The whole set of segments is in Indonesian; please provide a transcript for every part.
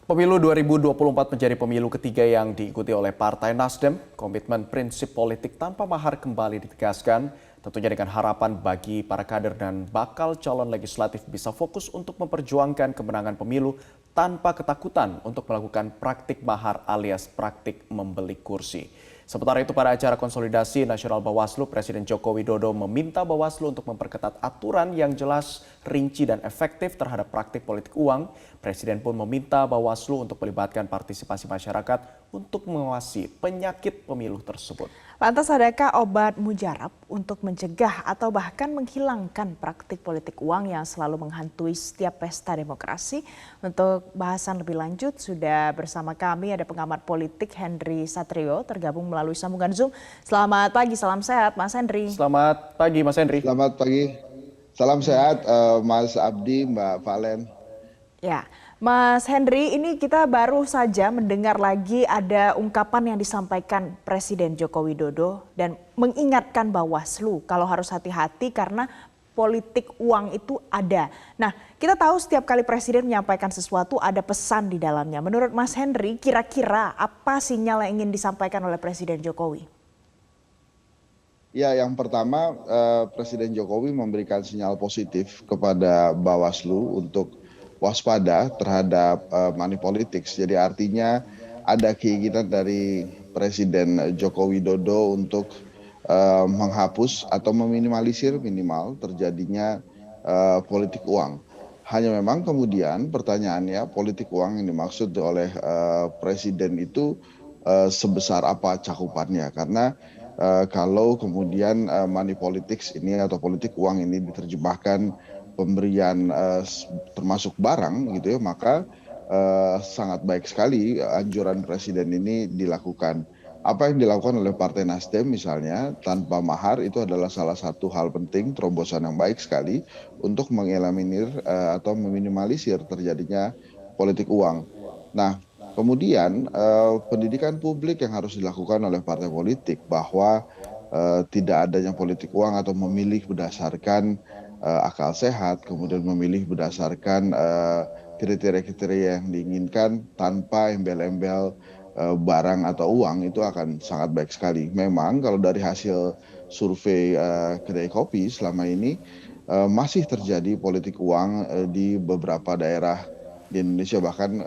Pemilu 2024 menjadi pemilu ketiga yang diikuti oleh Partai Nasdem. Komitmen prinsip politik tanpa mahar kembali ditegaskan, tentunya dengan harapan bagi para kader dan bakal calon legislatif bisa fokus untuk memperjuangkan kemenangan pemilu tanpa ketakutan untuk melakukan praktik mahar alias praktik membeli kursi. Sementara itu pada acara konsolidasi nasional Bawaslu, Presiden Joko Widodo meminta Bawaslu untuk memperketat aturan yang jelas, rinci dan efektif terhadap praktik politik uang. Presiden pun meminta Bawaslu untuk melibatkan partisipasi masyarakat untuk mengawasi penyakit pemilu tersebut. Lantas adakah obat mujarab untuk mencegah atau bahkan menghilangkan praktik politik uang yang selalu menghantui setiap pesta demokrasi? Untuk bahasan lebih lanjut sudah bersama kami ada pengamat politik Henry Satrio tergabung melalui sambungan Zoom. Selamat pagi, salam sehat Mas Henry. Selamat pagi Mas Henry. Selamat pagi, salam sehat Mas Abdi, Mbak Valen. Ya, Mas Henry, ini kita baru saja mendengar lagi ada ungkapan yang disampaikan Presiden Joko Widodo dan mengingatkan Bawaslu kalau harus hati-hati karena politik uang itu ada. Nah, kita tahu setiap kali Presiden menyampaikan sesuatu ada pesan di dalamnya. Menurut Mas Henry, kira-kira apa sinyal yang ingin disampaikan oleh Presiden Jokowi? Ya, yang pertama Presiden Jokowi memberikan sinyal positif kepada Bawaslu untuk waspada terhadap money politics. Jadi artinya ada keinginan dari Presiden Joko Widodo untuk menghapus atau meminimalisir minimal terjadinya politik uang. Hanya memang kemudian pertanyaannya politik uang yang dimaksud oleh Presiden itu sebesar apa cakupannya, karena kalau kemudian money politics ini atau politik uang ini diterjemahkan pemberian termasuk barang gitu ya, maka sangat baik sekali anjuran Presiden ini dilakukan. Apa yang dilakukan oleh Partai Nasdem misalnya tanpa mahar itu adalah salah satu hal penting, terobosan yang baik sekali untuk mengeliminir atau meminimalisir terjadinya politik uang. Nah, kemudian pendidikan publik yang harus dilakukan oleh partai politik bahwa tidak adanya politik uang atau memilih berdasarkan akal sehat, kemudian memilih berdasarkan kriteria-kriteria yang diinginkan tanpa embel-embel barang atau uang, itu akan sangat baik sekali. Memang kalau dari hasil survei kedai kopi selama ini masih terjadi politik uang di beberapa daerah di Indonesia, bahkan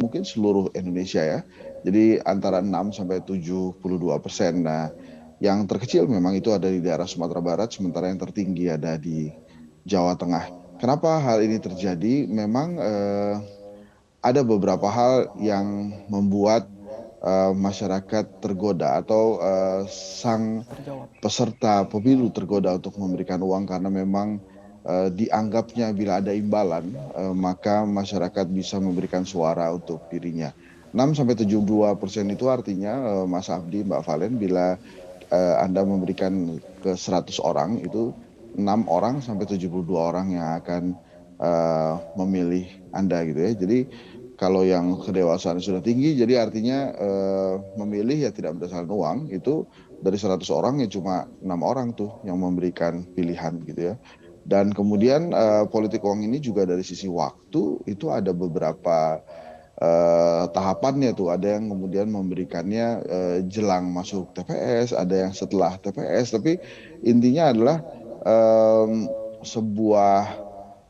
mungkin seluruh Indonesia ya. Jadi antara 6-72%. Nah, yang terkecil memang itu ada di daerah Sumatera Barat, sementara yang tertinggi ada di Jawa Tengah. Kenapa hal ini terjadi? Memang ada beberapa hal yang membuat masyarakat tergoda atau sang peserta pemilu tergoda untuk memberikan uang, karena memang dianggapnya bila ada imbalan maka masyarakat bisa memberikan suara untuk dirinya. 6-72% itu artinya Mas Abdi, Mbak Valen, bila Anda memberikan ke 100 orang itu 6 orang sampai 72 orang yang akan memilih Anda gitu ya. Jadi kalau yang kedewasaan sudah tinggi, jadi artinya memilih ya tidak berdasarkan uang, itu dari 100 orang ya cuma 6 orang tuh yang memberikan pilihan gitu ya. Dan kemudian politik uang ini juga dari sisi waktu itu ada beberapa tahapannya tuh. Ada yang kemudian memberikannya jelang masuk TPS, ada yang setelah TPS, tapi intinya adalah sebuah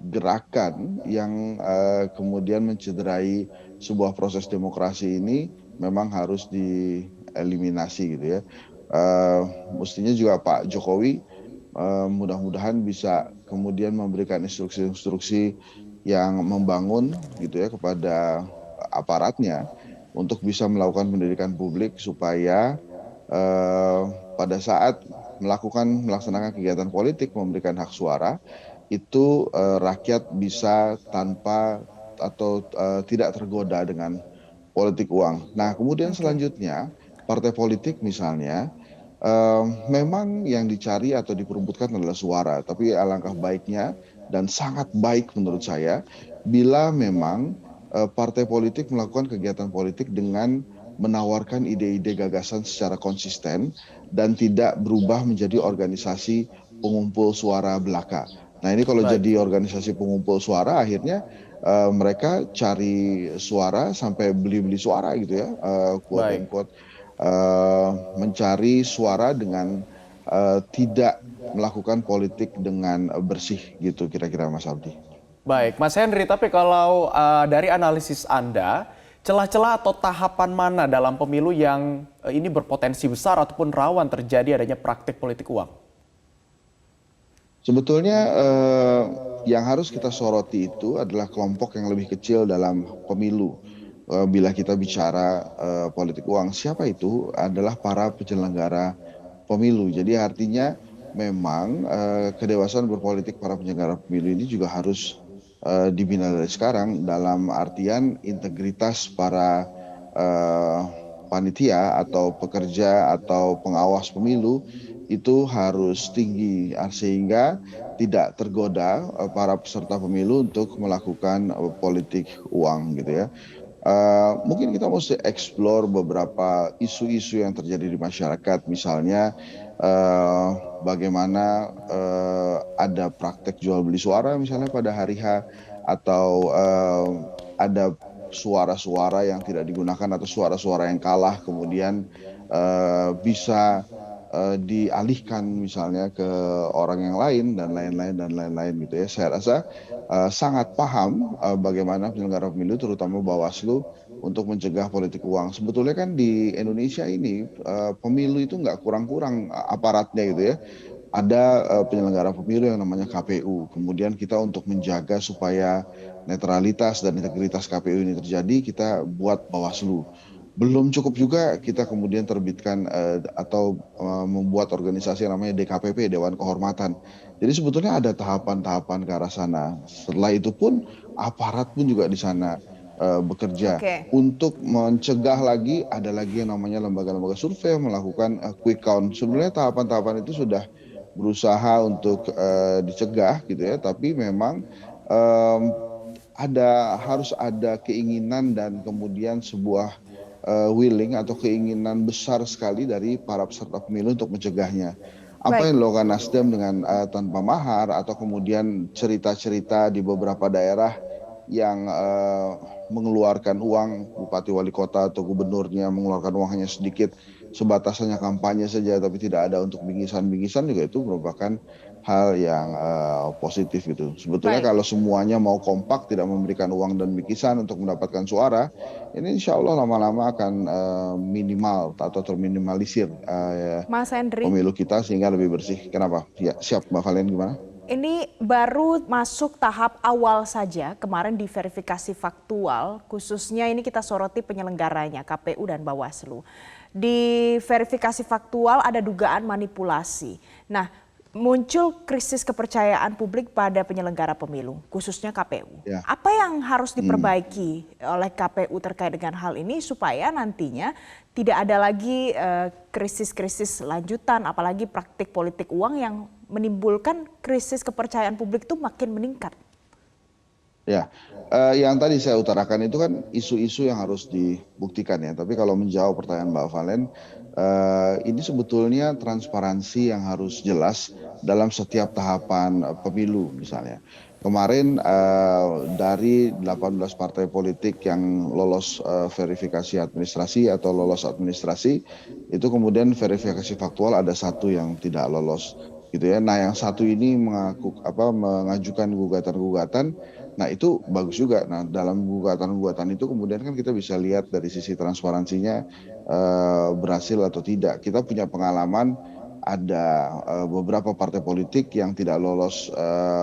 gerakan yang kemudian mencederai sebuah proses demokrasi ini memang harus dieliminasi gitu ya. Mestinya juga Pak Jokowi mudah-mudahan bisa kemudian memberikan instruksi-instruksi yang membangun gitu ya kepada aparatnya untuk bisa melakukan pendidikan publik supaya pada saat melaksanakan kegiatan politik, memberikan hak suara, itu rakyat bisa tanpa atau tidak tergoda dengan politik uang. Nah, kemudian selanjutnya partai politik misalnya memang yang dicari atau diperebutkan adalah suara, tapi alangkah baiknya dan sangat baik menurut saya bila memang partai politik melakukan kegiatan politik dengan menawarkan ide-ide gagasan secara konsisten dan tidak berubah menjadi organisasi pengumpul suara belaka. Nah ini kalau Baik. jadi organisasi pengumpul suara akhirnya mereka cari suara sampai beli-beli suara gitu ya, quote Baik. unquote, mencari suara dengan tidak melakukan politik dengan bersih gitu kira-kira Mas Aldi. Baik, Mas Henry, tapi kalau dari analisis Anda, celah-celah atau tahapan mana dalam pemilu yang ini berpotensi besar ataupun rawan terjadi adanya praktik politik uang? Sebetulnya yang harus kita soroti itu adalah kelompok yang lebih kecil dalam pemilu. Bila kita bicara politik uang, siapa itu? Adalah para penyelenggara pemilu. Jadi artinya memang kedewasaan berpolitik para penyelenggara pemilu ini juga harus dibina dari sekarang dalam artian integritas para eh, panitia atau pekerja atau pengawas pemilu itu harus tinggi sehingga tidak tergoda para peserta pemilu untuk melakukan politik uang gitu ya. Mungkin kita mesti explore beberapa isu-isu yang terjadi di masyarakat, misalnya bagaimana ada praktek jual beli suara misalnya pada hari H, atau ada suara-suara yang tidak digunakan atau suara-suara yang kalah kemudian bisa dialihkan misalnya ke orang yang lain dan lain-lain gitu ya. Saya rasa sangat paham bagaimana penyelenggara pemilu terutama Bawaslu untuk mencegah politik uang. Sebetulnya kan di Indonesia ini pemilu itu nggak kurang-kurang aparatnya gitu ya. Ada penyelenggara pemilu yang namanya KPU. Kemudian kita untuk menjaga supaya netralitas dan integritas KPU ini terjadi, kita buat Bawaslu. Belum cukup juga kita kemudian terbitkan atau membuat organisasi yang namanya DKPP, Dewan Kehormatan. Jadi sebetulnya ada tahapan-tahapan ke arah sana. Setelah itu pun aparat pun juga di sana bekerja. Oke. Untuk mencegah lagi, ada lagi yang namanya lembaga-lembaga survei yang melakukan quick count. Sebenarnya tahapan-tahapan itu sudah berusaha untuk dicegah gitu ya, tapi memang em, harus ada keinginan dan kemudian sebuah willing atau keinginan besar sekali dari para peserta pemilu untuk mencegahnya. Apa Baik. yang dilakukan Nasdem dengan tanpa mahar atau kemudian cerita-cerita di beberapa daerah yang mengeluarkan uang, bupati wali kota atau gubernurnya mengeluarkan uang hanya sedikit, sebatas hanya kampanye saja tapi tidak ada untuk bingkisan-bingkisan, juga itu merupakan hal yang positif gitu. Sebetulnya Baik. kalau semuanya mau kompak tidak memberikan uang dan bingkisan untuk mendapatkan suara, ini insya Allah lama-lama akan minimal atau terminimalisir Mas Henry, pemilu kita sehingga lebih bersih. Kenapa? Ya, siap Mbak Valen, gimana? ini baru masuk tahap awal saja, kemarin di verifikasi faktual, khususnya ini kita soroti penyelenggaranya, KPU dan Bawaslu. Di verifikasi faktual ada dugaan manipulasi. Nah, muncul krisis kepercayaan publik pada penyelenggara pemilu, khususnya KPU. Ya. Apa yang harus diperbaiki oleh KPU terkait dengan hal ini supaya nantinya tidak ada lagi krisis-krisis lanjutan, apalagi praktik politik uang yang menimbulkan krisis kepercayaan publik itu makin meningkat. Ya, yang tadi saya utarakan itu kan isu-isu yang harus dibuktikan ya. Tapi kalau menjawab pertanyaan Mbak Valen, ini sebetulnya transparansi yang harus jelas dalam setiap tahapan pemilu misalnya. Kemarin dari 18 partai politik yang lolos verifikasi administrasi atau lolos administrasi, itu kemudian verifikasi faktual ada satu yang tidak lolos gitu ya. Nah, yang satu ini mengajukan gugatan-gugatan. Nah, itu bagus juga. Nah, dalam gugatan-gugatan itu kemudian kan kita bisa lihat dari sisi transparansinya berhasil atau tidak. Kita punya pengalaman ada beberapa partai politik yang tidak lolos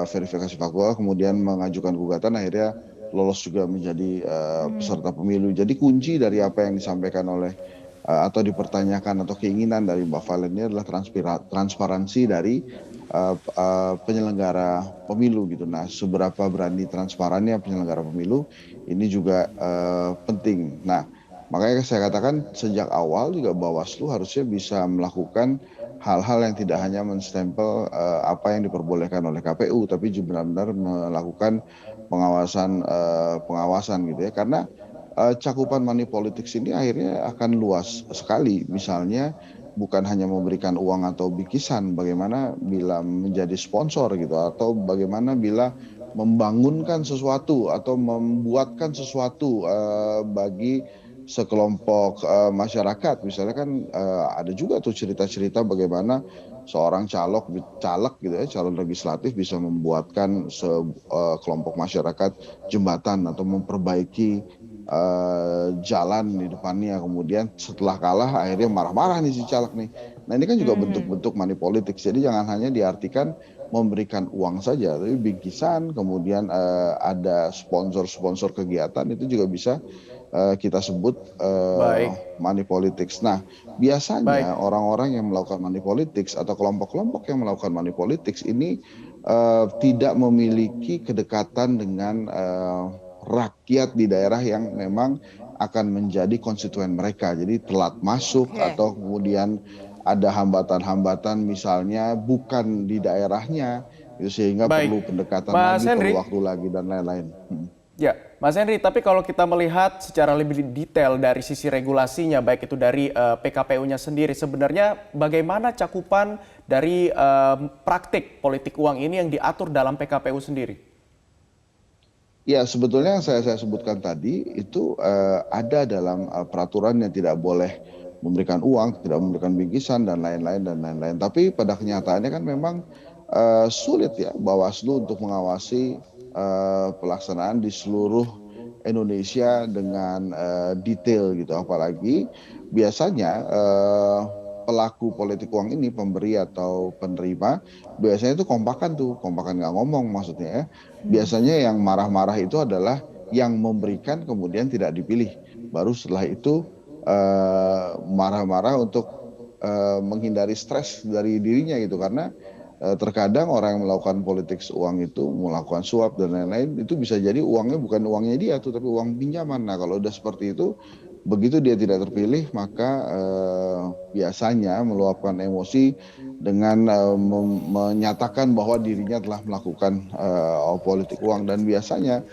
verifikasi faktual kemudian mengajukan gugatan, akhirnya lolos juga menjadi peserta pemilu. Jadi kunci dari apa yang disampaikan oleh atau dipertanyakan atau keinginan dari Mbak Valen ini adalah transparansi dari penyelenggara pemilu gitu. Nah, seberapa berani transparannya penyelenggara pemilu ini juga penting. Nah, makanya saya katakan sejak awal juga Bawaslu harusnya bisa melakukan hal-hal yang tidak hanya menstempel apa yang diperbolehkan oleh KPU, tapi juga benar-benar melakukan pengawasan gitu ya. Karena cakupan money politics ini akhirnya akan luas sekali. Misalnya bukan hanya memberikan uang atau bikisan, bagaimana bila menjadi sponsor gitu, atau bagaimana bila membangunkan sesuatu atau membuatkan sesuatu bagi sekelompok masyarakat. Misalnya kan ada juga tuh cerita-cerita bagaimana seorang caleg gitu ya, calon legislatif bisa membuatkan kelompok masyarakat jembatan atau memperbaiki jalan di depannya, kemudian setelah kalah akhirnya marah-marah nih si caleg nih. Nah ini kan juga bentuk-bentuk money politics, jadi jangan hanya diartikan memberikan uang saja, tapi bingkisan, kemudian ada sponsor-sponsor kegiatan, itu juga bisa kita sebut Baik, money politics. Nah, baik. biasanya orang-orang yang melakukan money politics atau kelompok-kelompok yang melakukan money politics ini tidak memiliki kedekatan dengan rakyat di daerah yang memang akan menjadi konstituen mereka. Jadi telat masuk Oke. atau kemudian ada hambatan-hambatan misalnya bukan di daerahnya, itu sehingga Baik, perlu pendekatan Mas lagi, perlu Henry. waktu lagi dan lain-lain. Ya, Mas Henry, tapi kalau kita melihat secara lebih detail dari sisi regulasinya, baik itu dari PKPU-nya sendiri, sebenarnya bagaimana cakupan dari praktik politik uang ini yang diatur dalam PKPU sendiri? Ya, sebetulnya yang saya sebutkan tadi itu ada dalam peraturan yang tidak boleh memberikan uang, tidak memberikan bingkisan dan lain-lain dan lain-lain. Tapi pada kenyataannya kan memang sulit ya Bawaslu untuk mengawasi pelaksanaan di seluruh Indonesia dengan detail gitu. Apalagi biasanya pelaku politik uang ini, pemberi atau penerima, biasanya itu kompakan nggak ngomong maksudnya ya. Biasanya yang marah-marah itu adalah yang memberikan kemudian tidak dipilih. Baru setelah itu marah-marah untuk menghindari stres dari dirinya gitu, karena terkadang orang yang melakukan politik uang itu melakukan suap dan lain-lain, itu bisa jadi uangnya bukan uangnya dia tuh, tapi uang pinjaman. Nah kalau udah seperti itu, begitu dia tidak terpilih, maka biasanya meluapkan emosi dengan menyatakan bahwa dirinya telah melakukan politik uang. Dan biasanya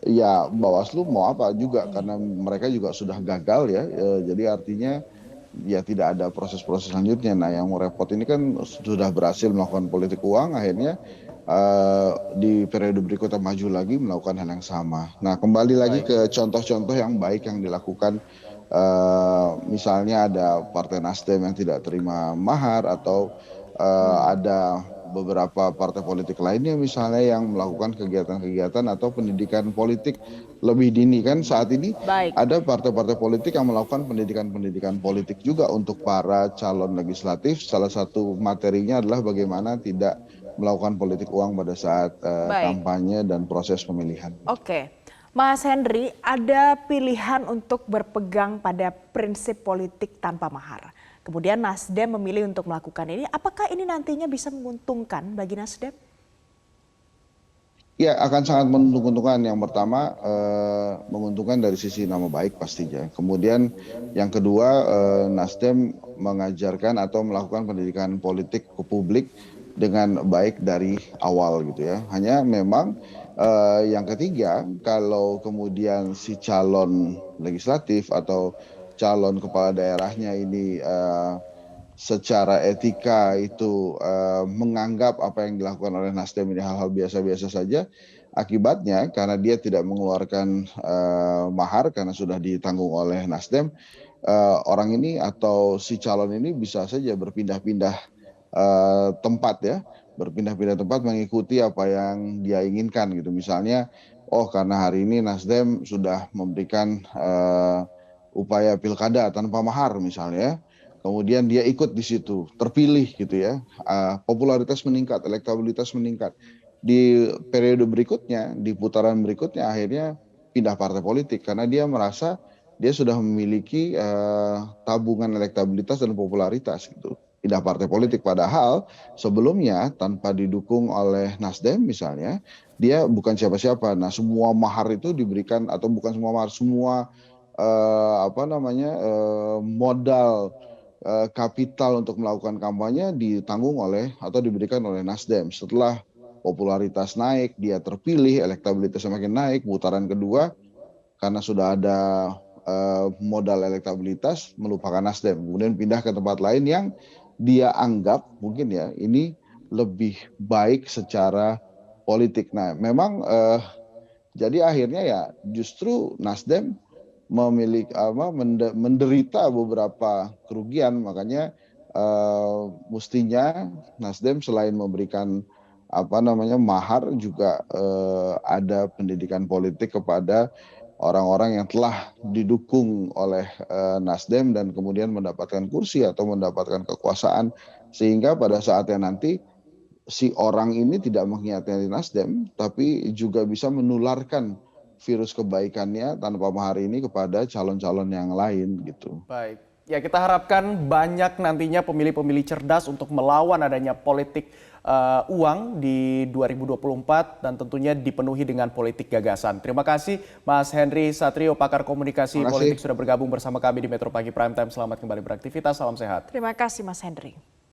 ya Bawaslu mau apa juga, karena mereka juga sudah gagal ya, jadi artinya ya tidak ada proses-proses selanjutnya. Nah yang repot ini kan sudah berhasil melakukan politik uang, akhirnya di periode berikutnya maju lagi melakukan hal yang sama. Nah kembali lagi Baik. ke contoh-contoh yang baik yang dilakukan, misalnya ada Partai Nasdem yang tidak terima mahar, atau ada beberapa partai politik lainnya misalnya yang melakukan kegiatan-kegiatan atau pendidikan politik lebih dini. Kan saat ini Baik. ada partai-partai politik yang melakukan pendidikan-pendidikan politik juga untuk para calon legislatif. Salah satu materinya adalah bagaimana tidak melakukan politik uang pada saat Baik. kampanye dan proses pemilihan. Oke. Mas Henry, ada pilihan untuk berpegang pada prinsip politik tanpa mahar. Kemudian Nasdem memilih untuk melakukan ini. Apakah ini nantinya bisa menguntungkan bagi Nasdem? Ya, akan sangat menguntungkan. Yang pertama, menguntungkan dari sisi nama baik pastinya. Kemudian yang kedua, Nasdem mengajarkan atau melakukan pendidikan politik ke publik dengan baik dari awal gitu ya. Hanya memang yang ketiga, kalau kemudian si calon legislatif atau calon kepala daerahnya ini secara etika itu menganggap apa yang dilakukan oleh Nasdem ini hal-hal biasa-biasa saja, akibatnya karena dia tidak mengeluarkan mahar karena sudah ditanggung oleh Nasdem, orang ini atau si calon ini bisa saja berpindah-pindah tempat ya, berpindah-pindah tempat mengikuti apa yang dia inginkan gitu. Misalnya, oh karena hari ini Nasdem sudah memberikan upaya pilkada tanpa mahar misalnya, kemudian dia ikut di situ, terpilih gitu ya, popularitas meningkat, elektabilitas meningkat. Di periode berikutnya, di putaran berikutnya akhirnya pindah partai politik karena dia merasa dia sudah memiliki tabungan elektabilitas dan popularitas gitu. Pindah partai politik, padahal sebelumnya tanpa didukung oleh Nasdem misalnya, dia bukan siapa-siapa. Nah semua mahar itu diberikan, atau bukan semua mahar, semua modal kapital untuk melakukan kampanye ditanggung oleh atau diberikan oleh Nasdem. Setelah popularitas naik, dia terpilih, elektabilitas semakin naik, putaran kedua karena sudah ada modal elektabilitas, melupakan Nasdem, kemudian pindah ke tempat lain yang dia anggap mungkin ya ini lebih baik secara politik. Nah, memang jadi akhirnya ya justru Nasdem menderita beberapa kerugian, makanya mestinya Nasdem selain memberikan mahar juga ada pendidikan politik kepada orang-orang yang telah didukung oleh Nasdem dan kemudian mendapatkan kursi atau mendapatkan kekuasaan, sehingga pada saatnya nanti si orang ini tidak mengkhianati Nasdem tapi juga bisa menularkan virus kebaikannya tanpa mahar ini kepada calon-calon yang lain gitu. Baik, ya kita harapkan banyak nantinya pemilih-pemilih cerdas untuk melawan adanya politik uang di 2024 dan tentunya dipenuhi dengan politik gagasan. Terima kasih Mas Henry Satrio, pakar komunikasi politik sudah bergabung bersama kami di Metro Pagi Prime Time. Selamat kembali beraktivitas, salam sehat. Terima kasih Mas Henry.